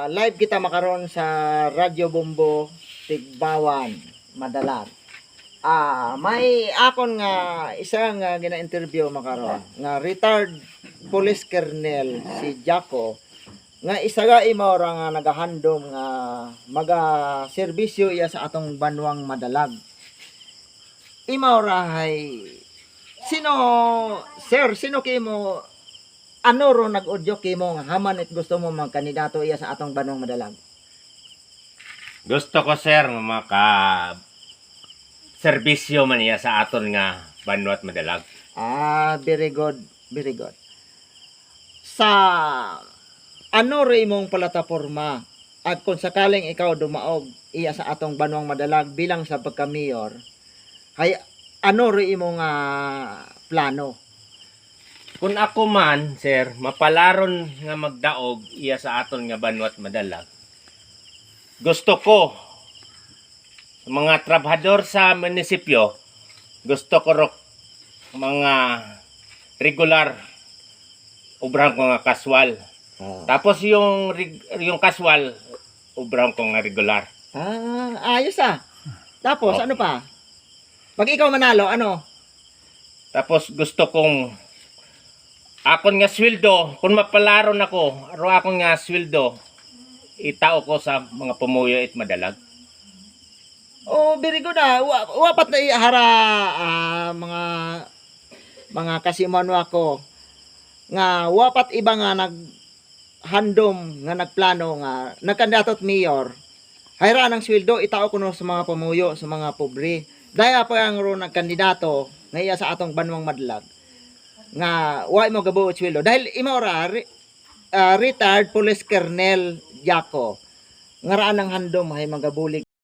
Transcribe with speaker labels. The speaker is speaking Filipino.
Speaker 1: Live kita makaron sa Radyo Bombo Tigbawan, Madalag. May akon nga isang gina-interview makaron nga retired police colonel si Jaco nga isaga imo ra nga nagahandom nga maga serbisyo iya sa atong banwang Madalag. Imo ra hay sino kimo ano ro nag-audio kimo nga haman it gusto mo magkandidato iya sa atong banwang Madalag?
Speaker 2: Gusto ko sir maka serbisyo man iya sa aton nga banwat Madalag.
Speaker 1: Very good, very good. Sa ano ro imong plataporma at kung sakaling ikaw dumaog iya sa atong banwang Madalag bilang sa pagka-mayor, hay ano ro imong plano?
Speaker 2: Kung ako man, sir, mapalaron nga magdaog iya sa aton nga banwat Madalag. Gusto ko mga trabahador sa munisipyo, gusto ko ro mga regular ubrang ko nga kaswal. Tapos yung kaswal ubrang ko nga regular.
Speaker 1: Ayos Tapos
Speaker 2: Okay.
Speaker 1: ano pa? Pag ikaw manalo, ano?
Speaker 2: Tapos gusto kong akon nga sweldo, kung mapalaron ako, aro akon nga sweldo, itao ko sa mga pumuyo at Madalag.
Speaker 1: Very good wapat na ihara mga kasiman ako nga wapat iba nga naghandom nga nagplano nga nagkandidatot mayor hayra ng sweldo itao kuno sa mga pamuyo sa mga pobre daya pa ang ro nagkandidato nga iya sa atong banwang Madalag nga wa mo gabuot sweldo dahil imo ra retired police colonel Jaco nga raan ng handom hay magabulig